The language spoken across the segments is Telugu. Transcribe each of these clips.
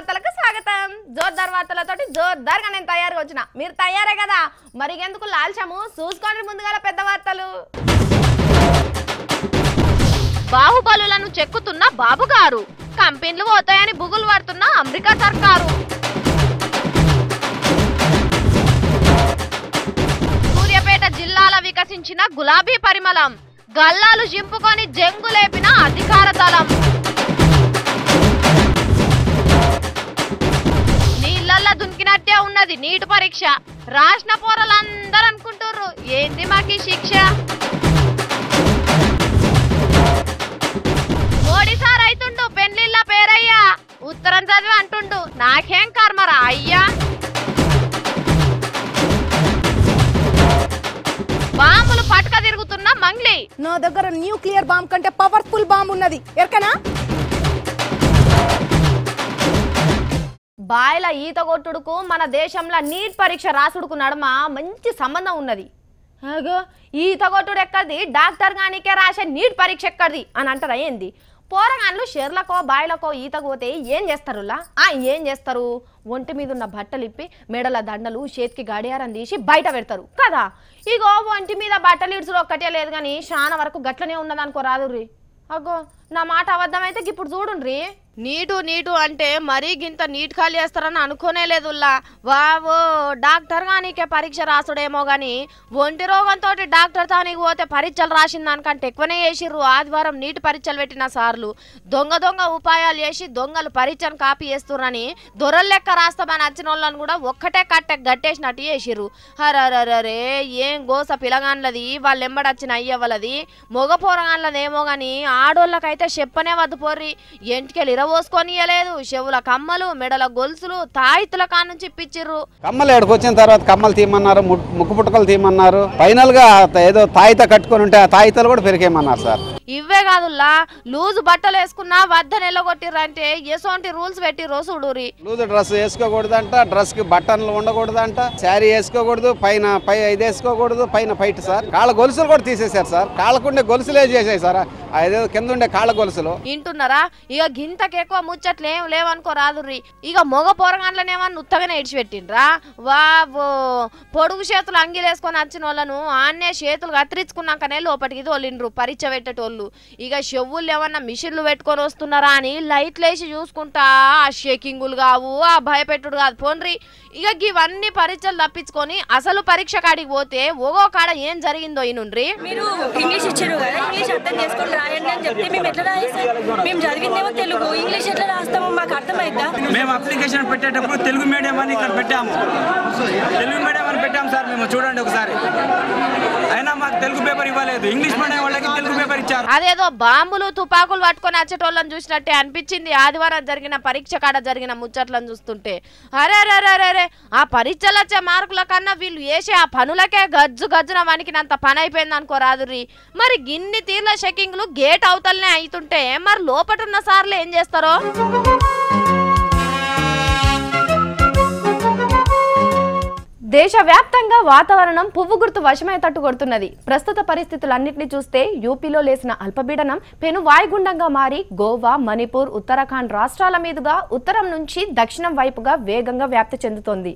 వార్తలకు స్వాగతం. జోర్దార్ వార్తలతోటి జోర్దార్గా నేను తయారుగా వచ్చిన. మీరు తయారే కదా? మరి ఎందుకు లాల్చము? చూసుకోండి ముందుగా పెద్ద వార్తలు. బాహుబలులను చెక్కుతున్న బాబు గారు, కంపెనీలు పోతాయని బుగులు పడుతున్న అమెరికా సర్కారు. సూర్యాపేట జిల్లాల వికసించిన గులాబీ పరిమళం, గల్లాలు జింపుకొని జంగులేపిన అధికార దళం. నీళ్ళల్లో దునికినట్టే ఉన్నది నీటి పరీక్ష. రాష్ట్ర పోరలందరూ అనుకుంటుర్రు ఏంది మాకి శిక్ష. మోడీ సార్ అయితుండు పెళ్లిళ్ళ పేరయ్యా, ఉత్తరం చదివి అంటుండు నాకేం కర్మరా అయ్యా. బాంబులు పట్టుక తిరుగుతున్న మంగ్లీ, నా దగ్గర న్యూక్లియర్ బాంబ్ కంటే పవర్ఫుల్ బాంబ్ ఉన్నది ఎరకనా. బాయిల ఈత కొట్టుడుకు మన దేశంలో నీట్ పరీక్ష రాసుడుకు నడమ మంచి సంబంధం ఉన్నది. ఈత కొట్టుడు ఎక్కడిది, డాక్టర్ గానికే రాసే నీట్ పరీక్ష ఎక్కడిది అని అంటారా ఏంది? పోరగాన్లు షెర్లకో బాయిలకో ఈతకు పోతే ఏం చేస్తారులా? ఏం చేస్తారు? ఒంటి మీద ఉన్న బట్టలు ఇప్పి మెడల దండలు చేతికి గడియారం తీసి బయట పెడతారు కదా. ఇగో ఒంటి మీద బట్టలు ఇడుచుడు ఒక్కటే లేదు కానీ చాలా వరకు గట్లనే ఉన్నదనుకో రాదుర్రి. అగో నా మాట అబద్ధమైతే ఇప్పుడు చూడుండ్రి. నీటు అంటే మరీ గింత నీట్ ఖాళీ చేస్తారని అనుకోనే లేదుల్లా. వావో డాక్టర్ గానికే పరీక్ష రాసుడేమో గాని ఒంటి రోగంతో డాక్టర్ తానికి పోతే పరీక్షలు రాసిన దానికంటే ఎక్కువనే చేసిర్రు. ఆదివారం నీటి పరీక్షలు పెట్టిన సార్లు దొంగ ఉపాయాలు చేసి దొంగలు పరీక్షను కాపీ చేస్తుర్రని దొరలు లెక్క రాస్తామని వచ్చిన వాళ్ళని కూడా ఒక్కటే కట్టె గట్టేసినట్టు చేసిర్రు. హరరే ఏం గోస పిలగాన్లది, వాళ్ళు ఎంబడొచ్చిన అయ్యవ్వలది. మొగ పోరగాన్లదేమో గాని ఆడోళ్ళకైతే చెప్పనే వద్దు పోర్రి. ఎంటికెళ్ళి పోసుకొని ఇయ్యలేదు. చెవుల కమ్మలు, మెడల గొలుసులు, తాయితుల కానుంచి ఇప్పించిర్రు. కమ్మలు ఎక్కడికి వచ్చిన తర్వాత కమ్మలు తీయమన్నారు, ముక్కు పుట్టకలు తీయమన్నారు. ఫైనల్ గా ఏదో తాయిత కట్టుకొని ఉంటే ఆ తాయితలు కూడా పెరిగేయమన్నారు సార్. ఇవే కాదుల్లా, లూజు బట్టలు వేసుకున్నా వద్ద నిలగొట్టిర్రంటే ఎసోంటి రూల్స్ పెట్టి రోజుడూరి. లూజు డ్రెస్ వేసుకోకూడదంట, డ్రెస్ కి బట్టన్లు ఉండకూడదంట, శారీ వేసుకోకూడదు, పై ఇది వేసుకోకూడదు, పైన ఫైట్ సార్. కాళ్ళ గొలుసులు కూడా తీసేశారు సార్. కాళ్ళకుండే గొలుసులే చేసాయి సార్, అదేదో కింద ఉండే కాళ్ళ గొలుసులు. వింటున్నారా? ఇక గింతకి ఎక్కువ ముచ్చట్లు ఏం లేవనుకో రాదుర్రి. ఇక మొగ పోరగాన్లనేమన్నా ఉత్తగానే ఇడిచిపెట్టిండ్రా. వావో పొడుగు చేతులు అంగిలేసుకొని వచ్చిన వాళ్ళను ఆన్నే చేతులు కత్తిరించుకున్నాకనే లోపలికి తోలిండ్రు పరీక్ష పెట్టేటోళ్ళు. ఇక చెవులు ఏమన్నా మిషన్లు పెట్టుకొని వస్తున్నారా అని లైట్లు వేసి చూసుకుంటా ఆ షేకింగులు కావు, ఆ భయపెట్టుడు కాదు పోన్రి. ఇక ఇవన్నీ పరీక్షలు తప్పించుకొని అసలు పరీక్ష కాడికి పోతే ఒగో కాడ ఏం జరిగిందో ఇనుండ్రి. మీరు ఇంగ్లీష్ ఇచ్చారు కదా, ఇంగ్లీష్ అర్థం చేసుకొని రాయండి అని చెప్తే మేము ఎట్లా రాయిస్తాం? మేము చదివిందేమో తెలుగు, ఇంగ్లీష్ ఎట్లా రాస్తామో మాకు అర్థమైద్దా? మేము అప్లికేషన్ పెట్టేటప్పుడు తెలుగు మీడియం అని ఇక్కడ పెట్టాము, తెలుగు మీడియం అని పెట్టాము సార్. మేము చూడండి ఒకసారి, అయినా మాకు తెలుగు పేపర్ ఇవ్వలేదు. ఇంగ్లీష్ మీడియం వాళ్ళకి తెలుగు పేపర్ ఇచ్చారు. అదేదో బాంబులు తుపాకులు పట్టుకొని వచ్చేటోళ్ళని చూసినట్టే అనిపించింది ఆదివారం జరిగిన పరీక్ష కాడ జరిగిన ముచ్చట్లను చూస్తుంటే. అరే ఆ పరీక్షలు వచ్చే మార్కుల కన్నా వీళ్ళు వేసే ఆ పనులకే గజ్జున వణికినంత పని అయిపోయింది అనుకో రాదుర్రి. మరి గిన్ని తీర్ల చెకింగ్లు గేట్ అవతలనే అవుతుంటే మరి లోపటున్న సార్లు ఏం చేస్తారో. దేశవ్యాప్తంగా వాతావరణం పువ్వు గుర్తు వశమయ్యేటట్టు కొడుతున్నది. ప్రస్తుత పరిస్థితులన్నింటినీ చూస్తే యూపీలో లేసిన అల్పపీడనం పెను వాయుగుండంగా మారి గోవా, మణిపూర్, ఉత్తరాఖండ్ రాష్ట్రాల మీదుగా ఉత్తరం నుంచి దక్షిణం వైపుగా వేగంగా వ్యాప్తి చెందుతోంది.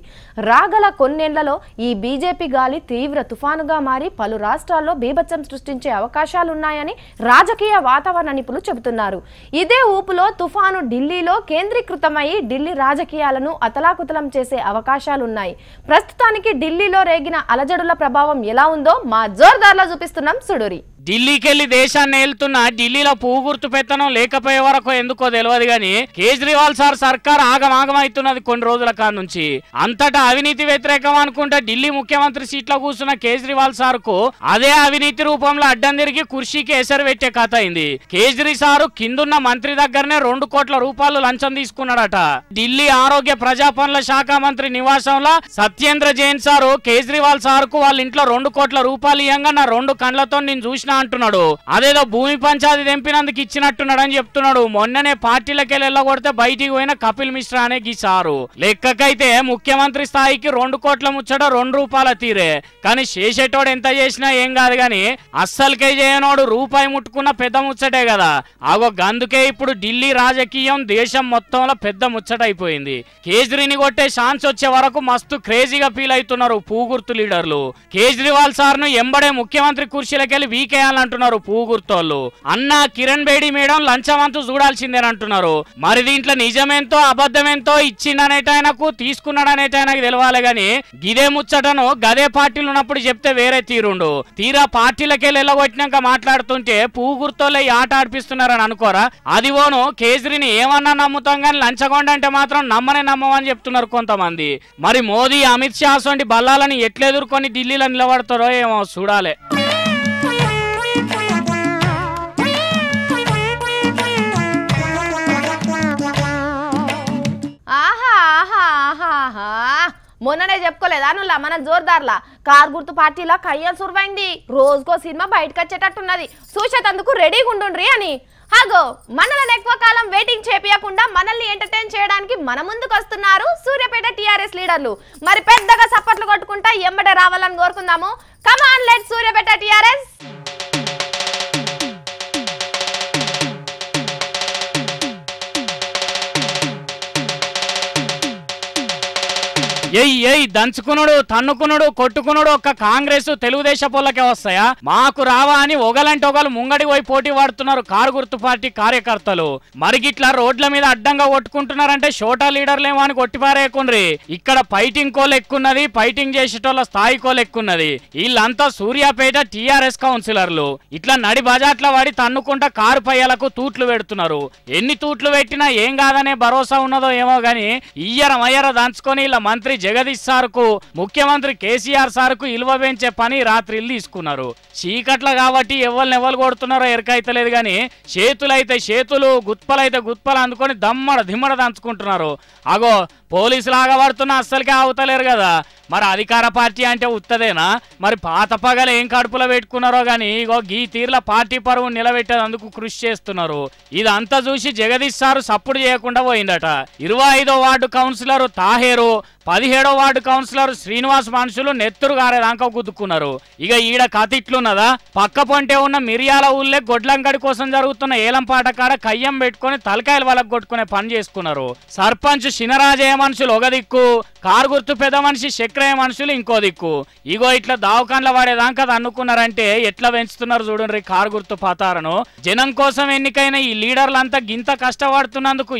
రాగల కొన్నేళ్లలో ఈ బీజేపీ గాలి తీవ్ర తుఫానుగా మారి పలు రాష్ట్రాల్లో బీభత్సం సృష్టించే అవకాశాలున్నాయని రాజకీయ వాతావరణ నిపుణులు చెబుతున్నారు. ఇదే ఊపులో తుఫాను ఢిల్లీలో కేంద్రీకృతమై ఢిల్లీ రాజకీయాలను అతలాకుతలం చేసే అవకాశాలున్నాయి. ప్రస్తుతానికి ఢిల్లీలో రేగిన అలజడుల ప్రభావం ఎలా ఉందో మా జోర్దార్లో చూపిస్తున్నాం సుడూరి. ఢిల్లీకెళ్లి దేశాన్ని ఏలుతున్న ఢిల్లీలో పువ్వు గుర్తు పెత్తనం లేకపోయే వరకు ఎందుకో తెలియదు గాని కేజ్రీవాల్ సార్ సర్కార్ ఆగమాగమైతున్నది కొన్ని రోజుల కాడి నుంచి. అంతటా అవినీతి వ్యతిరేకం అనుకుంటే ఢిల్లీ ముఖ్యమంత్రి సీట్లో కూర్చున్న కేజ్రీవాల్ సార్ కు అదే అవినీతి రూపంలో అడ్డం తిరిగి కుర్చీకి ఎసరు పెట్టే కథ అయింది. కేజ్రీ సారు కిందున్న మంత్రి దగ్గరనే 2 కోట్ల రూపాయలు లంచం తీసుకున్నాడట. ఢిల్లీ ఆరోగ్య ప్రజా పనుల శాఖ మంత్రి నివాసంలో సత్యేంద్ర జైన్ సారు కేజ్రీవాల్ సార్ కు వాళ్ళ ఇంట్లో 2 కోట్ల రూపాయలు ఇయ్యంగా నా 2 కండ్లతో నేను చూసిన ఇచ్చిన అంటున్నాడు. అదేదో భూమి పంచాయతీ తెంపినందుకు ఇచ్చినట్టున్నాడు అని చెప్తున్నాడు. మొన్ననే పార్టీలకి వెళ్ళగొడితే బయటికి పోయిన కపిల్ మిశ్రా అనే గీసారు. లెక్కకైతే ముఖ్యమంత్రి స్థాయికి 2 కోట్ల ముచ్చట 2 రూపాయల తీరే. కానీ చేసేటోడు ఎంత చేసినా ఏం కాదు గాని అస్సలకే చేయనోడు రూపాయి ముట్టుకున్న పెద్ద ముచ్చటే కదా. ఆగో గందుకే ఇప్పుడు ఢిల్లీ రాజకీయం దేశం మొత్తంలో పెద్ద ముచ్చట అయిపోయింది. కేజ్రీని కొట్టే ఛాన్స్ వచ్చే వరకు మస్తు క్రేజీగా ఫీల్ అవుతున్నారు పూగుర్తు లీడర్లు. కేజ్రీవాల్ సార్ ను ఎంబడే ముఖ్యమంత్రి కుర్చీలకెళ్ళి వీకేయాలంటున్నారు పూగుర్తోళ్ళు. అన్నా కిరణ్ బేడి మేడం లంచమంతు చూడాల్సిందేనంటున్నారు. మరి దీంట్లో నిజమేంతో అబద్ధమేంతో ఇచ్చిండనేటైనకు తీసుకున్నాడనేటైనకు తెలవాలి గాని గిదే ముచ్చటను గదే పార్టీలు ఉన్నప్పుడు చెప్తే వేరే తీరుండు. తీరా పార్టీలకెళ్ళి వెళ్ళగొట్టినాక మాట్లాడుతుంటే పూగుర్తోళ్ళే ఆట ఆడిపిస్తున్నారని అనుకోరా? అది ఓను కేజ్రీని ఏమన్నా నమ్ముతాం గాని లంచగొండంటే మాత్రం నమ్మనే నమ్మమని చెప్తున్నారు కొంతమంది. మరి మోదీ అమిత్ షా వంటి బల్లాలని ఎట్లెదుర్కొని ఢిల్లీలో నిలబడతారో ఏమో చూడాలి. మొన్ననే చెప్పుకోలేదా నువ్వు మన జోర్దార్లా కార్ గుర్తు పార్టీలో కయ్యలు సురువైంది. రోజుకో సినిమా బయటకు వచ్చేటట్టున్నది. చూసేటందుకు రెడీగా ఉండుండ్రి అని. హాగో మనల్ని ఎక్కువ కాలం వెయిటింగ్ చేపియకుండా మనల్ని ఎంటర్టైన్ చేయడానికి మన ముందుకు వస్తున్నారు సూర్యాపేట టీఆర్ఎస్ లీడర్లు. మరి పెద్దగా సప్పట్లు కొట్టుకుంటా ఎమ్మడే రావాలని కోరుకుందాము. Come on let's Suryapet TRS. ఎయ్ దంచుకునుడు తన్నుకునుడు కొట్టుకునుడు ఒక్క కాంగ్రెస్ తెలుగుదేశం పోలకే వస్తాయా? మాకు రావా అని ఒకలంటే ఒకరు ముంగడి పోయి పోటీ పడుతున్నారు కారు గుర్తు పార్టీ కార్యకర్తలు. మరిగిట్లా రోడ్ల మీద అడ్డంగా కొట్టుకుంటున్నారంటే షోటా లీడర్లేమో అని కొట్టిపారేకుండ్రి. ఇక్కడ ఫైటింగ్ కోల్ ఎక్కున్నది, ఫైటింగ్ చేసేటోళ్ళ స్థాయి కోల్ ఎక్కున్నది. వీళ్ళంతా సూర్యాపేట టీఆర్ఎస్ కౌన్సిలర్లు. ఇట్లా నడి బజాట్ల వాడి తన్నుకుంటా కారు పయ్యలకు తూట్లు పెడుతున్నారు. ఎన్ని తూట్లు పెట్టినా ఏం కాదనే భరోసా ఉన్నదో ఏమో గాని ఇయ్యర దంచుకొని ఇలా మంత్రి జగదీష్ సార్కు ముఖ్యమంత్రి కేసీఆర్ సార్కు ఇలువ పెంచే పని రాత్రిళ్ళు తీసుకున్నారు. చీకట్ల కాబట్టి ఎవరు కొడుతున్నారో ఎరకైతలేదు గాని చేతులైతే చేతులు గుత్పలైతే గుత్పలు అందుకొని దిమ్మడ దంచుకుంటున్నారు. అగో పోలీసులు ఆగబడుతున్నా అస్సలకే ఆగుతలేరు కదా. మరి అధికార పార్టీ అంటే ఉత్తదేనా? మరి పాత పగలు ఏం కడుపులో పెట్టుకున్నారో గాని ఇగో గీ తీర్ల పార్టీ పరువు నిలబెట్టేందుకు కృషి చేస్తున్నారు. ఇదంతా చూసి జగదీష్ సారు సప్పుడు చేయకుండా పోయిందట. 25వ వార్డు కౌన్సిలర్ తాహేరు 17వ వార్డు కౌన్సిలర్ శ్రీనివాస్ మనుషులు నెత్తురు గారేదాకా గుద్దుకున్నారు. ఇక ఈడ కథ ఇట్లున్నదా? పక్క పొంటే ఉన్న మిరియాల ఊళ్ళే గొడ్లంగడి కోసం జరుగుతున్న ఏలంపాట కాడ కయ్యం పెట్టుకుని తలకాయలు వాళ్ళకు కొట్టుకునే పని చేసుకున్నారు. సర్పంచ్ శినరాజయ్య మనుషులు ఒక దిక్కు, కారు గుర్తు పెద్ద మనిషి చక్రయ్య మనుషులు ఇంకో దిక్కు. ఇగో ఇట్లా దావకాన్ల వాడేదాకా అనుకున్నారంటే ఎట్లా పెంచుతున్నారు చూడండి కారు గుర్తు పతారను. జనం కోసం ఎన్నికైన ఈ లీడర్లంతా గింత కష్టపడుతున్నందుకు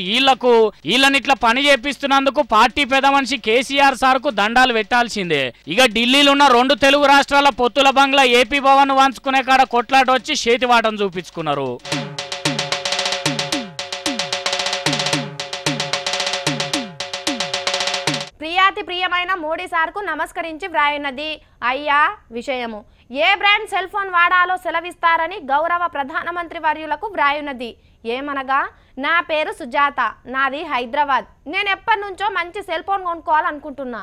వీళ్ళని ఇట్లా పని చేపిస్తున్నందుకు పార్టీ పెద్ద మనిషి కేసీఆర్ సార్కు దండాలు పెట్టాల్సిందే. ఇక ఢిల్లీలో ఉన్న 2 తెలుగు రాష్ట్రాల పొత్తుల బంగ్లా ఏపీ భవన్ వంచుకునే కాడ కొట్లాట వచ్చి చేతివాటం చూపించుకున్నారు. ప్రియాతి ప్రియమైన మోడీ సార్కు నమస్కరించి వ్రాయున్నది. అయ్యా విషయము ఏ బ్రాండ్ సెల్ ఫోన్ వాడాలో సెలవిస్తారని గౌరవ ప్రధానమంత్రి వర్యులకు వ్రాయున్నది. ఏమనగా నా పేరు సుజాత, నాది హైదరాబాద్. నేను ఎప్పటి నుంచో మంచి సెల్ ఫోన్ కొనుక్కోవాలనుకుంటున్నా.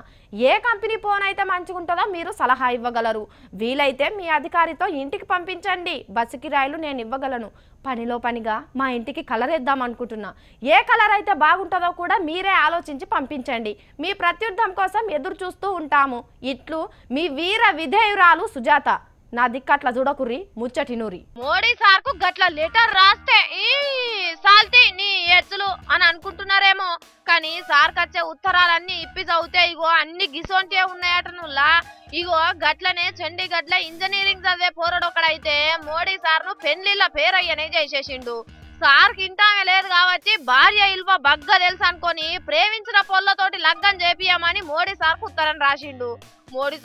ఏ కంపెనీ ఫోన్ అయితే మంచిగుంటుందో మీరు సలహా ఇవ్వగలరు. వీలైతే మీ అధికారితో ఇంటికి పంపించండి. బస్సు కిరాయిలు నేను ఇవ్వగలను. పనిలో పనిగా మా ఇంటికి కలర్ వేద్దాం అనుకుంటున్నా. ఏ కలర్ అయితే బాగుంటుందో కూడా మీరే ఆలోచించి పంపించండి. మీ ప్రత్యుద్ధం కోసం ఎదురు చూస్తూ ఉంటాము. ఇట్లు మీ వీర విధేయురాలు సుజాత. నా దిక్కట్ల చూడకుర్రి ముచ్చటి నూరి. మోడీ సార్కు గట్ల లెటర్ రాస్తే ఈ సాల్తి నీ ఎత్తులు అని అనుకుంటున్నారేమో, కానీ సార్ కచ్చే ఉత్తరాలన్నీ ఇప్పి చదివితే ఇగో అన్ని గిసొంటే ఉన్నాయట. నువ్వులా ఇగో గట్లనే చండీగఢ్ల ఇంజనీరింగ్ చదివే పోరడొక్కడైతే మోడీ సార్ను పెళ్లిళ్ళ పేరయ్యనే చేసేసిండు. సార్ కింటామే లేదు కాబట్టి భార్య ఇల్వ బగ్గ తెలుసు అనుకొని ప్రేమించిన పొల్లతోటి లగ్గం చేపియమని మోడీ సార్కు ఉత్తరం రాసిండు. మోడీ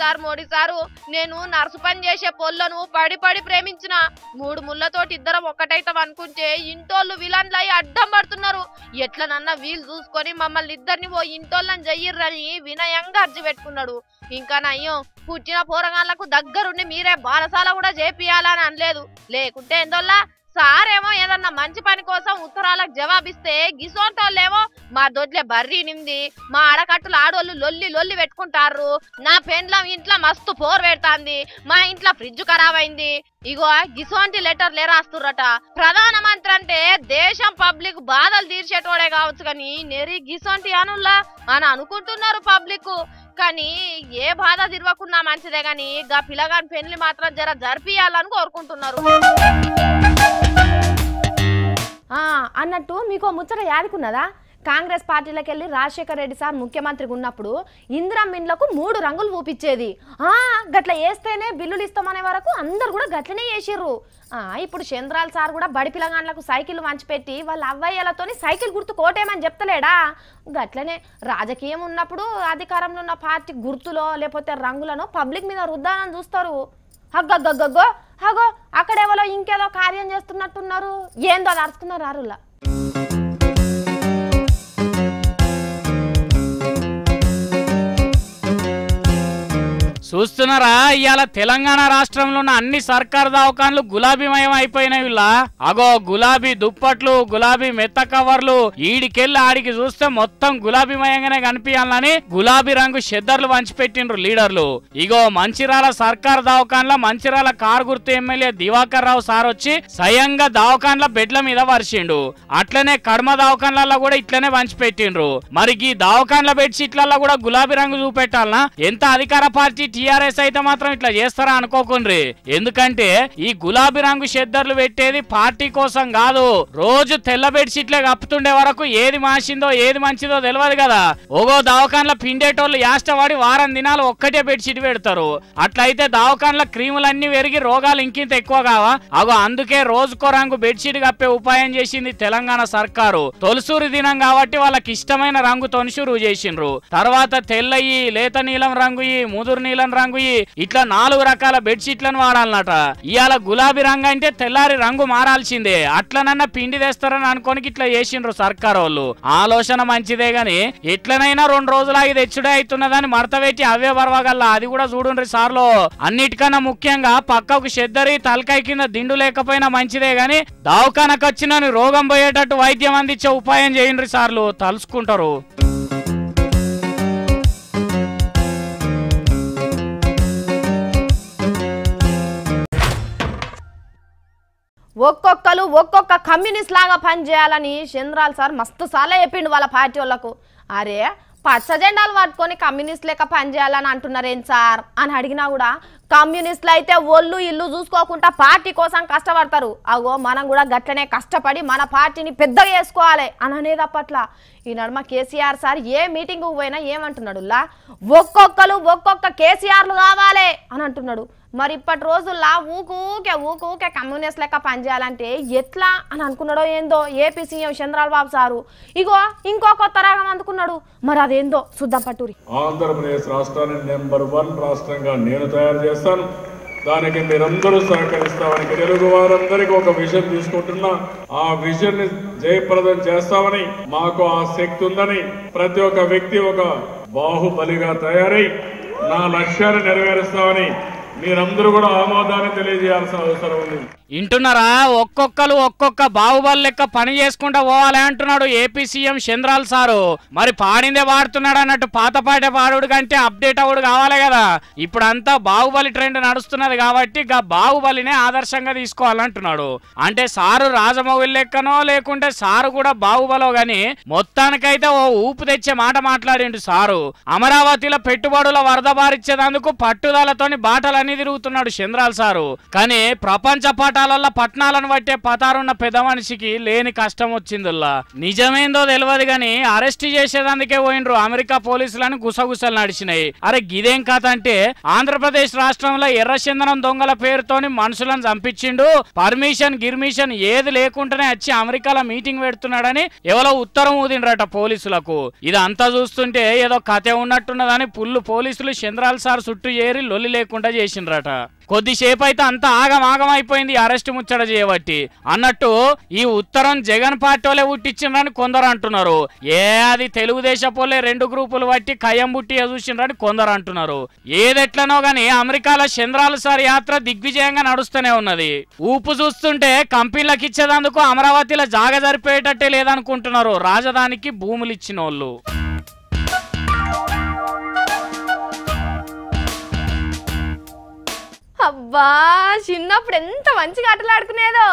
సారు నేను నర్సు పని చేసే పొల్లను పడి ప్రేమించిన 3 ముళ్ళతోటి ఇద్దరం ఒక్కటైతాం అనుకుంటే ఇంటోళ్ళు విలన్లు అయి అడ్డం పడుతున్నారు. ఎట్లనన్నా వీలు చూసుకొని మమ్మల్ని ఇద్దరిని ఓ ఇంటోళ్ళని చెయ్యిర్రని వినయంగా అర్జీ పెట్టుకున్నాడు. ఇంకా నయ్యం పుట్టిన పోరగాళ్లకు దగ్గరుండి మీరే బాలసాల కూడా చేపియాలని అనలేదు. లేకుంటే ఏందోల్లా సారేమో ఏదన్నా మంచి పని కోసం ఉత్తరాలకు జవాబిస్తే గిసోంటోళ్ళేమో మా దొడ్లే బర్రీ నింది, మా ఆడకట్టులు ఆడోళ్ళు లొల్లి లొల్లి పెట్టుకుంటారు, నా పెండ్లం ఇంట్లో మస్తు పోర్ పెడతాంది, మా ఇంట్లో ఫ్రిడ్జ్ ఖరాబ్ అయింది, ఇగో గిసోంటి లెటర్లే రాస్తుర్రట. ప్రధానమంత్రి అంటే దేశం పబ్లిక్ బాధలు తీర్చేటోడే కావచ్చు కానీ నెరి గిసోంటి అనుల్లా అని అనుకుంటున్నారు పబ్లిక్. కానీ ఏ బాధ తిరగకున్నా మంచిదే గాని గా పిల్లగాని పెళ్లి మాత్రం జర జరిపియాలని కోరుకుంటున్నారు. అన్నట్టు మీకు ముచ్చట యాదుకున్నదా? కాంగ్రెస్ పార్టీలకు వెళ్ళి రాజశేఖర్ రెడ్డి సార్ ముఖ్యమంత్రిగా ఉన్నప్పుడు ఇందిరమ్మ ఇండ్లకు 3 రంగులు ఊపిచ్చేది. గట్ల వేస్తేనే బిల్లులు ఇస్తామనే వరకు అందరు కూడా గట్లనే చేసిర్రు. ఇప్పుడు చంద్రాల్ సార్ కూడా బడి పిల్లగాండ్లకు సైకిల్ మంచిపెట్టి వాళ్ళ అవ్వయ్యలతోని సైకిల్ గుర్తు కోటేమని చెప్తలేడా? గట్లనే రాజకీయం ఉన్నప్పుడు అధికారంలో ఉన్న పార్టీ గుర్తులో లేకపోతే రంగులను పబ్లిక్ మీద రుద్దానని చూస్తారు. హగ్గగ్గగ్గో హగో అక్కడెవరో ఇంకేదో కార్యం చేస్తున్నట్టున్నారు, ఏందో అది అరుస్తున్నారు అరులా. చూస్తున్నారా, ఇవాళ తెలంగాణ రాష్ట్రంలో ఉన్న అన్ని సర్కారు దవాఖాన్లు గులాబీమయం అయిపోయినాయి. అగో గులాబీ దుప్పట్లు, గులాబీ మెత్త కవర్లు, ఈడికెళ్ళి ఆడికి చూస్తే మొత్తం గులాబీమయంగానే కనిపించాలని గులాబీ రంగు షెద్దర్లు పంచిపెట్టిండ్రు లీడర్లు. ఇగో మంచిర్యాల సర్కారు దవాఖాన్ల మంచిర్యాల కారు గుర్తు ఎమ్మెల్యే దివాకర్ రావు సార్ వచ్చి స్వయంగా దవాఖాన్ల బెడ్ల మీద వర్షిండు. అట్లనే కడమ దవాఖాన్లలో కూడా ఇట్లనే పంచిపెట్టిండ్రు. మరి ఈ దవాఖాన్ల బెడ్షీట్లలో కూడా గులాబీ రంగు చూపెట్టాలనా? ఎంత అధికార పార్టీ టీఆర్ఎస్ అయితే మాత్రం ఇట్లా చేస్తారా అనుకోకుండ్రి. ఎందుకంటే ఈ గులాబీ రంగు షెద్దర్లు పెట్టేది పార్టీ కోసం కాదు. రోజు తెల్ల బెడ్షీట్లే కప్పుతుండే వరకు ఏది మాసిందో ఏది మంచిదో తెలియదు కదా. ఓగో దవాఖాన్ల పిండేటోళ్ళు యాష్టవాడి వారం దినాలు ఒక్కటే బెడ్షీట్ పెడతారు. అట్లయితే దవాఖాన్ల క్రీములన్నీ పెరిగి రోగాలు ఇంకింత ఎక్కువ కావా? అగో అందుకే రోజుకో రంగు బెడ్షీట్ కప్పే ఉపాయం చేసింది తెలంగాణ సర్కారు. తొలసూరి దినం కాబట్టి వాళ్ళకి ఇష్టమైన రంగు తొనిషురు చేసిండ్రు. తర్వాత తెల్లయి, లేత నీలం రంగు, ముదురు నీలం రంగు, ఇట్లా 4 రకాల బెడ్షీట్లను వాడాలన్నట. ఇవాళ గులాబీ రంగు అంటే తెల్లారి రంగు మారాల్సిందే. అట్లనన్నా పిండి తెస్తారని అనుకోని ఇట్లా చేసిండ్రు సర్కారు వాళ్ళు. ఆలోచన మంచిదే గాని ఎట్లనైనా 2 రోజులాగి తెచ్చుడే అవుతున్నదని మడత పెట్టి అవే బరవగల్లా. అది కూడా చూడుండ్రి సార్లు. అన్నిటికన్నా ముఖ్యంగా పక్కకు షెద్దరి తలకాయ కింద దిండు లేకపోయినా మంచిదే గాని దవాఖానకు వచ్చిన రోగం పోయేటట్టు వైద్యం అందించే ఉపాయం చేయండి సార్లు, తలుసుకుంటారు. ఒక్కొక్కరు ఒక్కొక్క కమ్యూనిస్ట్ లాగా పనిచేయాలని చంద్రాల్ సార్ మస్తు సార్లు చెప్పిండు వాళ్ళ పార్టీ వాళ్ళకు. అరే పచ్చ జెండాలు పట్టుకొని కమ్యూనిస్ట్ లెక్క పనిచేయాలని అంటున్నారేం సార్ అని అడిగినా కూడా కమ్యూనిస్టులు అయితే ఒళ్ళు ఇల్లు చూసుకోకుండా పార్టీ కోసం కష్టపడతారు. అగో మనం కూడా గట్లనే కష్టపడి మన పార్టీని పెద్దగా చేసుకోవాలి అని అనేది అప్పట్లా. ఈ నడుమ కేసీఆర్ సార్ ఏ మీటింగ్కు పోయినా ఏమంటున్నాడు, ఒక్కొక్కరు ఒక్కొక్క కేసీఆర్లు కావాలి అని అంటున్నాడు. మరి ఇప్పటి రోజుల్లో ఊకూకే కమ్యూనిస్ట్ లెక్క పనిచేయాలంటే ఎట్లా అని అనుకున్నాడో ఏందో ఏపీ సీఎం చంద్రబాబు బాబు సారు. ఇగో ఇంకో కొత్త రాగం అందుకున్నాడు. మరి అదేందో చూద్దాం పట్టూరి. ఆంధ్రప్రదేశ్ రాష్ట్రాన్ని నెంబర్ 1 రాష్ట్రంగా నేను తయారు చేస్తాను, దానికి మీరందరూ సహకరిస్తామని తెలుగు వారందరికీ ఒక విజన్ తీసుకుంటున్నా. ఆ విజన్ ని జయప్రదం చేస్తామని, మాకు ఆ శక్తి ఉందని, ప్రతి ఒక్క వ్యక్తి ఒక బాహుబలిగా తయారై నా లక్ష్యాన్ని నెరవేరుస్తామని మీరందరూ కూడా ఆమోదాన్ని తెలియజేయాల్సిన అవసరం ఉంది. ఇంటున్నారా, ఒక్కొక్కరు ఒక్కొక్క బాహుబలి లెక్క పని చేసుకుంటా పోవాలి అంటున్నాడు ఏపీ సీఎం చంద్రాల్ సారు. మరి పాడిందే పాడుతున్నాడు అన్నట్టు పాత పాట పాడుడు కంటే అప్డేట్ అవుడు కావాలి కదా. ఇప్పుడంతా బాహుబలి ట్రెండ్ నడుస్తున్నది కాబట్టి బాహుబలినే ఆదర్శంగా తీసుకోవాలంటున్నాడు. అంటే సారు రాజమౌళి లెక్కనో లేకుంటే సారు కూడా బాహుబలో గాని మొత్తానికైతే ఓ ఊపు తెచ్చే మాట మాట్లాడిండు సారు. అమరావతిలో పెట్టుబడుల వరద బారిచ్చేందుకు పట్టుదలతోని బాటలన్నీ తిరుగుతున్నాడు చంద్రాల్ సారు. కానీ ప్రపంచ పట్టణాలను బట్టే పతారున్న పెద్ద మనిషికి లేని కష్టం వచ్చిందిల్లా. నిజమేందో తెలియదు గాని అరెస్ట్ చేసేదందుకే పోయిండ్రు అమెరికా పోలీసులను గుసగుసలు నడిచినాయి. అరే గిదేం కథ అంటే ఆంధ్రప్రదేశ్ రాష్ట్రంలో ఎర్రచందనం దొంగల పేరుతోని మనుషులను చంపించిండు, పర్మిషన్ గిర్మిషన్ ఏది లేకుండానే వచ్చి అమెరికాలో మీటింగ్ పెడుతున్నాడని ఎవరో ఉత్తరం ఊదిండ్రట పోలీసులకు. ఇదంతా చూస్తుంటే ఏదో కథ ఉన్నట్టున్నదని పుల్లు పోలీసులు చంద్రాల్ సార్ చుట్టూ చేరి లొల్లి లేకుండా చేసిండ్రట. కొద్దిసేపు అయితే అంత ఆగమాగం అయిపోయింది అరెస్ట్ ముచ్చట చేయబట్టి అన్నట్టు ఈ ఉత్తరం జగన్ పార్టీ వాళ్ళే పుట్టించిండ్రని కొందరు అంటున్నారు. అది తెలుగుదేశపోలే 2 గ్రూపులు బట్టి కయ్యం బుట్టి చూసిండ్రని కొందరు అంటున్నారు. ఏదెట్లనో గాని అమెరికాలో చంద్రాలు సార్ యాత్ర దిగ్విజయంగా నడుస్తూనే ఉన్నది. ఊపు చూస్తుంటే కంపెనీలకు ఇచ్చేదందుకు అమరావతిలో జాగ జరిపేటట్టే లేదనుకుంటున్నారు రాజధానికి భూములు ఇచ్చిన వాళ్ళు. అబ్బా చిన్నప్పుడు ఎంత మంచిగా ఆటలు ఆడుకునేదో.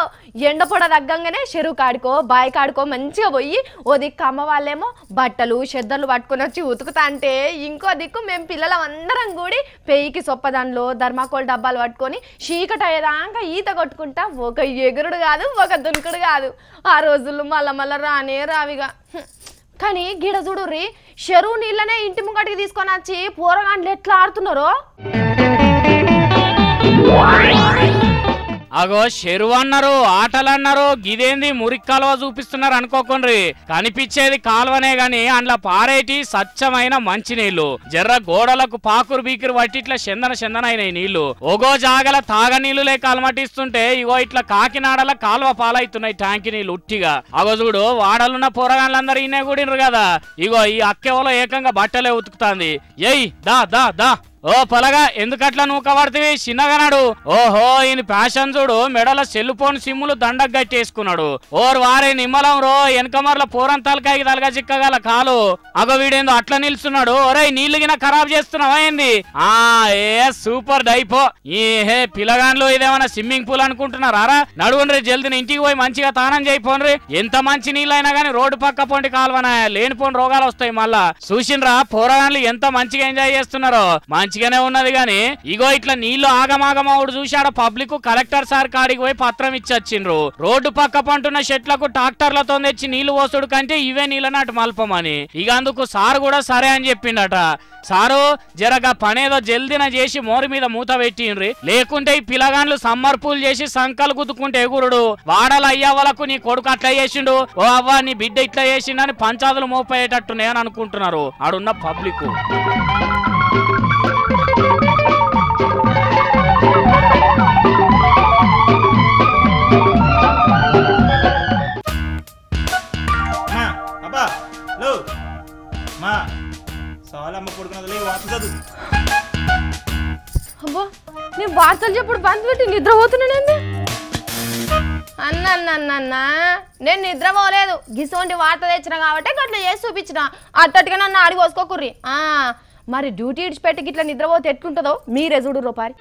ఎండపొడ తగ్గంగానే చెరువు కాడుకో బాయి కాడుకో మంచిగా పోయి ఓ దిక్కు అమ్మ వాళ్ళేమో బట్టలు చెద్దర్లు పట్టుకొని వచ్చి ఉతుకుతా అంటే ఇంకో దిక్కు మేము పిల్లలం అందరం కూడి పెయ్యికి సొప్పదానిలో ధర్మాకోల్ డబ్బాలు పట్టుకొని చీకటి అయ్యేదాకా ఈత కొట్టుకుంటా ఒక ఎగురుడు కాదు ఒక దునుకుడు కాదు. ఆ రోజుల్లో మళ్ళా రానే రావిగా. కానీ గిడ చూడుర్రి చెరువు నీళ్ళనే ఇంటి ముంగటికి తీసుకొని వచ్చి పూరగాండ్లు ఎట్లా ఆడుతున్నారో. అగో చెరువు అన్నారు ఆటలు అన్నారు గిదేంది మురికి కాలువ చూపిస్తున్నారు అనుకోకుండ్రి. కనిపించేది కాలువనే గాని అందులో పారేటి స్వచ్ఛమైన మంచినీళ్లు. జర్ర గోడలకు పాకురు బీకురు పట్టి ఇట్లా చందన అయినాయి నీళ్లు. ఒగో జాగల తాగనీళ్లు లేక అలమటిస్తుంటే ఇగో ఇట్లా కాకినాడల కాలువ పాలవుతున్నాయి ట్యాంకి నీళ్లు ఉట్టిగా. అగో చూడు వాడలున్న పోరగాళ్ళందరూ ఈయనే కూడినరు కదా. ఇగో ఈ అక్కెవలో ఏకంగా బట్టలే ఉతుకుతాంది. ఎయ్ దా దా దా ఓ పొలగా ఎందుకట్లా నువ్వు కబడితే చిన్నగానాడు. ఓహో ఈయన ఫ్యాషన్ చూడు మెడల సెల్ ఫోన్ సిమ్ములు దండకు గట్టేసుకున్నాడు. ఓర్ వారే నిమ్మలం రో వెనకమర్ల పూరం తలకాయకి తలగా చిక్కగల కాలు. అగో వీడేందో అట్లా నిల్చున్నాడు. ఒరే నీళ్లు గిన ఖరాబ్ చేస్తున్నావా ఏంది? సూపర్ డైపో. హే పిల్లగాన్లు ఇదేమన్నా స్విమ్మింగ్ పూల్ అనుకుంటున్నారా? నడువుండ్రి జల్దిని ఇంటికి పోయి మంచిగా తానం చేయిపోండ్రి. ఎంత మంచి నీళ్ళు అయినా గానీ రోడ్డు పక్క పొంటి కాలువనా లేనిపోని రోగాలు వస్తాయి మళ్ళా. చూసిండ్రా పోరగాన్లు ఎంత మంచిగా ఎంజాయ్ చేస్తున్నారో. మంచిగానే ఉన్నది గాని ఇగో ఇట్లా నీళ్లు ఆగమాగమవుడు చూశాడ పబ్లిక్ కలెక్టర్ సార్ కాడికి పోయి పత్రం ఇచ్చొచ్చిండ్రు. రోడ్డు పక్క పంటున్న చెట్లకు ట్రాక్టర్లతో తెచ్చి నీళ్లు పోసుడు కంటే ఇవే నీళ్ళనట్టు మల్పమని. ఇక అందుకు సార్ కూడా సరే అని చెప్పిండట. సారు జరగా పనేదో జల్దిన చేసి మోరి మీద మూత పెట్టిండ్రి, లేకుంటే ఈ పిల్లగాండ్లు సమ్మర్ పూల్ చేసి సంకలు గుద్దుకుంటే ఎగురుడు. వాడల అయ్యవలకు నీ కొడుకు అట్లా చేసిండు, ఓ అవ్వ నీ బిడ్డ ఇట్లా చేసిండని పంచాదులు మోపేటట్టు నేను అనుకుంటున్నారు ఆడున్న పబ్లిక్. అబ్బా నేను వార్తలు చెప్పుడు బంద్ పెట్టి నిద్రపోతున్నానండి. అన్న నేను నిద్రపోలేదు, గిసోంటి వార్త తెచ్చిన కాబట్టి గట్ల చేసి చూపించిన. అట్టట్టుగా నన్ను అడిగి వసుకోకుర్రి. మరి డ్యూటీ ఇడిచిపెట్టి ఇట్లా నిద్రపోతే ఎట్లుంటుందో మీరే చూడు రూపారి.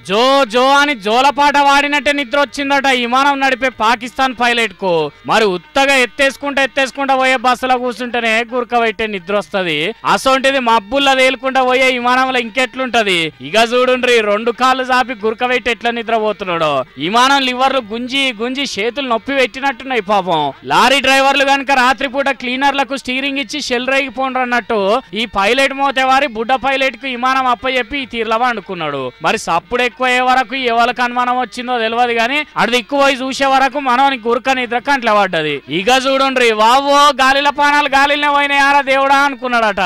జో జో అని జోలపాట వాడినట్టే నిద్ర వచ్చిందట విమానం నడిపే పాకిస్తాన్ పైలట్ కు. మరి ఉత్తగా ఎత్తేసుకుంటా పోయే బస్సులో కూర్చుంటేనే గురకబెట్టే నిద్ర వస్తుంది. అసొంటిది మబ్బుల్లో తేలుకుంటా పోయే విమానంలో ఇంకెట్లుంటది. ఇక చూడుండ్రి 2 కాళ్ళు చాపి గురకబెట్టి ఎట్లా నిద్రపోతున్నాడు. విమానం లివర్లు గుంజి చేతులు నొప్పి పెట్టినట్టున్నాయి పాపం. లారీ డ్రైవర్లు కనుక రాత్రిపూట క్లీనర్లకు స్టీరింగ్ ఇచ్చి షెల్ రేగిపోండ్రు అన్నట్టు ఈ పైలట్ మోతేవారి బుడ్డ పైలట్ కు విమానం అప్పచెప్పి ఈ తీర్లవా అనుకున్నాడు. మరి సప్పుడే ఎక్కువ వరకు ఎవరికి అనుమానం వచ్చిందో తెలియదు గాని అది ఎక్కువ పోయి చూసే వరకు మనోని గురక నిద్ర కంట్ల పడ్డది. ఇక చూడుండ్రి వావో గాలిల పానాలు గాలినే పోయినాయారా దేవుడా అనుకున్నాడట.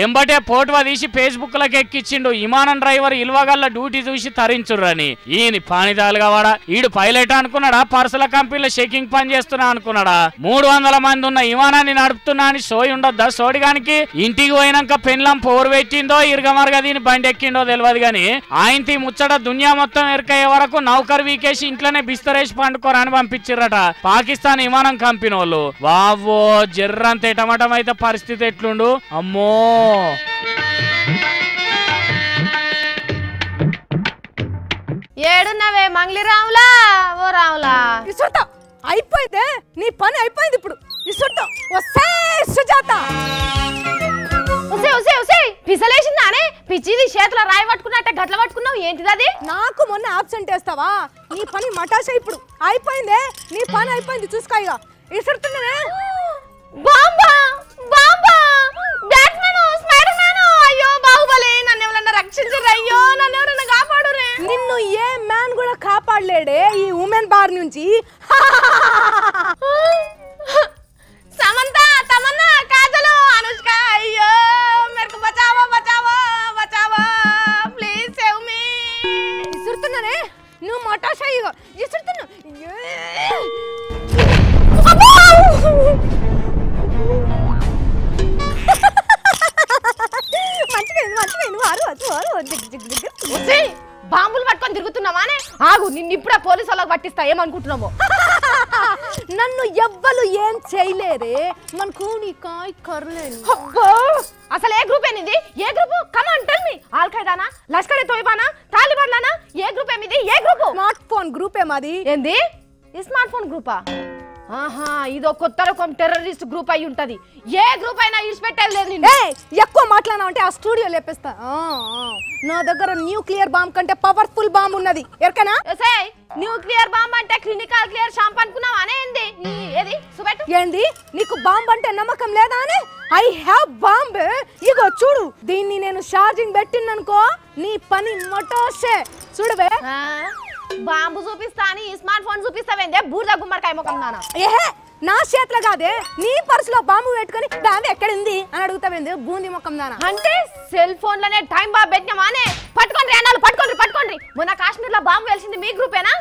ఎంబటే ఫోటో తీసి ఫేస్బుక్ లకు ఎక్కిచ్చిండు. విమానం డ్రైవర్ ఇల్వగల్ల డ్యూటీ చూసి తరించుర్రని. ఈయన పానిదాలుగా వాడా ఈడు పైలట్ అనుకున్నాడా, పర్సుల కంపెనీలో చెకింగ్ పని చేస్తున్నా అనుకున్నాడా? 300 మంది ఉన్న విమానాన్ని నడుపుతున్నా అని సోయి ఉండొద్దా సోడిగానికి? ఇంటికి పోయినాక పెన్లం పోరు పెట్టిందో ఇరుగమరగా దీని బండి ఎక్కిండో తెలియదు గాని ఆయనతి ముచ్చట దునియా మొత్తం ఎరకయ్యే వరకు నౌకర్ వీకేసి ఇంట్లోనే బిస్తరేసి పండుకోరని పంపించిర్రట పాకిస్తాన్ విమానం కంపెనీ వాళ్ళు. వావో జర్రంత టమాటం అయితే పరిస్థితి ఎట్లుండు అమ్మో. ఏడున్నవే మంగ్లీ రాములా ఓ రాములా. ఇసుట అయిపోయిందే, నీ పని అయిపోయింది ఇప్పుడు. ఇసుట వస్తే సుజాత పిసలేసిందానే పిచ్చిది చేతుల రాయి పట్టుకున్నట్టే గట్ల పట్టుకున్నావు ఏంటిది అది? నాకు మొన్న ఆబ్సెంట్ వేస్తావా? నీ పని మటాష ఇప్పుడు అయిపోయిందే, నీ పని అయిపోయింది చూసుకో. ఇక ఇసురుతున్నానే బాంబా బాంబా బ్యాట్మెన్ స్పైడర్ మ్యాన్. అయ్యో బాహుబలి నన్ను ఎవరన్నా రక్షించరు. అయ్యో నన్ను ఎవరన్నా కాపాడురే. నిన్ను ఏ మ్యాన్ కూడా కాపాడలేడే ఈ ఉమెన్ బార్ నుంచి. సమంత, తమన్నా, కాజల్, అనుష్క. అయ్యో మెరకు బచావో. బాంబులు పట్టుకొని తిరుగుతున్నావానే ఆగు నిన్ను ఇప్పుడే పోలీసు వాళ్ళకి పట్టిస్తా ఏమనుకుంటున్నావు నన్ను ఎవ్వరు ఏం చేయలేరే మనకు నీ కాయ్ కర్లేను అసలు ఏ గ్రూప్ ఏనిది ఏ గ్రూప్ కమాన్ టెల్ మీ ఆల్ ఖైదానా లష్కర్ ఏ తోయిబానా తాలిబాన్లానా ఏ గ్రూప్ ఏమిది ఏ గ్రూప్ స్మార్ట్ ఫోన్ గ్రూపే మాది ఏంది ఈ స్మార్ట్ ఫోన్ గ్రూపా ఆహా ఇదో కొత్త రకం టెర్రరిస్ట్ గ్రూప్ అయి ఉంటది ఏ గ్రూప్ అయినా ఇడిచిపెట్టేది లేదు నిన్ను ఎక్కువ మాట్లాడినావు అంటే ఆ స్టూడియో లేపేస్తా నా దగ్గర న్యూక్లియర్ బాంబ్ కంటే పవర్ఫుల్ బాంబ్ ఉన్నది ఎరకనా న్యూక్లియర్ బాంబ్ అంటే క్లినికల్ క్లియర్ షాంప్ అనుకున్నావా ఏంది ఏది సుబెట్టు ఏంది నీకు బాంబ్ అంటే నమ్మకం లేదా అని ఐ హావ్ బాంబ్ ఇగో చూడు దీన్ని నేను ఛార్జింగ్ పెట్టిననుకో నీ పని మటోషే చూడవే బాంబు చూపిస్తా అని స్మార్ట్ ఫోన్ చూపిస్తావేందే బూర్ద గుమ్మడికాయ ముఖం నానా ఏహే నా చేతిలో కాదే నీ పర్సులో బాంబు పెట్టుకొని బాంబు ఎక్కడుంది అని అడుగుతావేంది బూంది ముఖం దానా అంటే సెల్ ఫోన్ లోనే టైం బాంబు పెట్టినామానే పట్టుకోండి అన్నాలు పట్టుకోండి మొన్న కాశ్మీర్ లో బాంబు వేల్సింది మీ గ్రూపేనా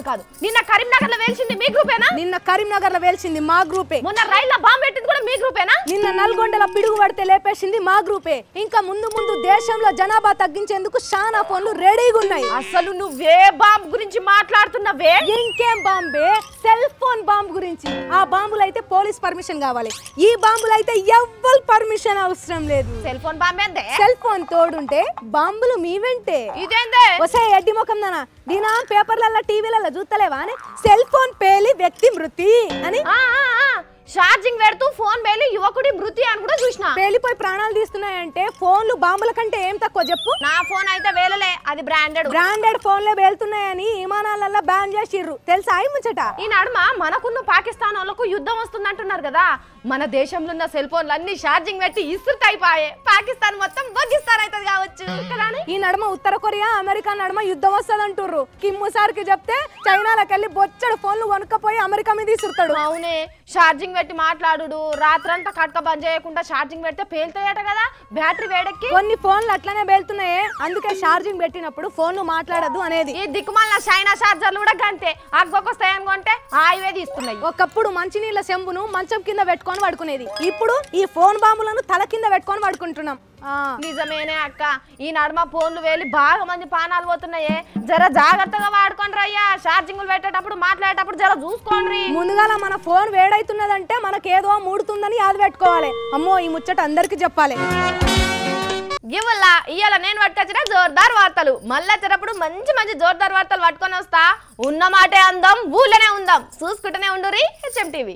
కాదు నిన్న కరీంనగర్ లో వేల్చింది మీ గ్రూపేనా నిన్న కరీంనగర్ లో వేల్చింది మా గ్రూపే మొన్న రైల్లో బాంబు పెట్టింది కూడా మీ గ్రూపేనా నిన్న నల్గొండల పిడుగు పడితే లేపేసింది మా గ్రూపే ఇంకా ముందు దేశంలో జనాభా తగ్గించేందుకు చాలా ఫోన్లు రెడీగా ఉన్నాయి అసలు నువ్వే బాంబు గురించి మాట్లాడుతున్నావే ఇంకేం బాంబే సెల్ ఫోన్ బాంబు గురించి ఆ బాంబులు అయితే పోలీస్ పర్మిషన్ కావాలి ఈ బాంబులు అయితే ఎవ్వరు పర్మిషన్ అవసరం లేదు సెల్ ఫోన్ బాంబేందే సెల్ ఫోన్ తోడుంటే బాంబులు మీ వెంటే ఇదేందే వసే ఎడ్డి ముఖం దానా దీనా పేపర్లలో టీవీలలో చూస్తలేవా అని సెల్ ఫోన్ పేలి వ్యక్తి మృతి అని ఛార్జింగ్ పెడుతూ ఫోన్ పేలి యువకుడి మృతి అని కూడా చూసినా పేలిపోయి ప్రాణాలు తీస్తున్నాయంటే ఫోన్లు బాంబుల కంటే ఏం తక్కువ చెప్పు నా ఫోన్ అయితే వేలలే అది బ్రాండెడ్ ఫోన్లే వేలుతున్నాయని విమానాలలో బ్యాన్ చేసిర్రు తెలుసా ఈ ముచ్చట ఈ నడుమ మనకున్న పాకిస్తాన్ వాళ్ళకు యుద్ధం వస్తుందంటున్నారు కదా మన దేశంలో ఉన్న సెల్ ఫోన్లు అన్ని ఛార్జింగ్ పెట్టి ఇసురుత అయిపోయాయి పాకిస్తాన్ మొత్తం బగ్గిస్తాన్ అవుతుంది కావచ్చు కదా ఈ నడుమ ఉత్తర కొరియా అమెరికా నడుమ యుద్ధం వస్తుంది అంటుర్రు కిమ్ము సార్కి చెప్తే చైనాలోకి వెళ్ళి బొచ్చడు ఫోన్లు కొనుక్కపోయి అమెరికా మీద ఇసురుతాడు అవునే ఛార్జింగ్ పెట్టి మాట్లాడు రాత్రంతా కట్క బంద్ చేయకుండా ఛార్జింగ్ పెడితే పేలుతాయట కదా బ్యాటరీ వేడెక్కి కొన్ని ఫోన్లు అట్లనే పేలుతున్నాయే అందుకే ఛార్జింగ్ పెట్టినప్పుడు ఫోన్ మాట్లాడదు అనేది ఈ దిక్కుమాల చైనా ఛార్జర్లు కూడా గంతే అగ్గొకొస్తాయి అనుకుంటే ఆయివే తీస్తున్నాయి ఒకప్పుడు మంచినీళ్ళ చెంబును మంచం కింద పెట్టుకొని పడుకునేది ఇప్పుడు ఈ ఫోన్ బాంబులను తల కింద పెట్టుకొని పడుకుంటున్నాం నిజమేనే అక్క ఈ నడుమ ఫోన్లు వేలి బాగా మంది పానాలు పోతున్నాయే జర జాగ్రత్తగా వాడుకోండి అయ్యా ఛార్జింగ్లు పెట్టేటప్పుడు మాట్లాడేటప్పుడు జర చూసుకోండి ముందుగాల మన ఫోన్ వేడైతున్నదంటే మనకేదో మూడుతుందని యాద పెట్టుకోవాలి అమ్మో ఈ ముచ్చట అందరికి చెప్పాలి ఇవాళ నేను పట్టుకొచ్చిన జోర్దార్ వార్తలు మళ్ళీ వచ్చేటప్పుడు మంచి మంచి జోర్దార్ వార్తలు పట్టుకొని వస్తా ఉన్న మాటే అందం ఊళ్ళనే ఉందాం చూసుకుంటూనే ఉండురి HM TV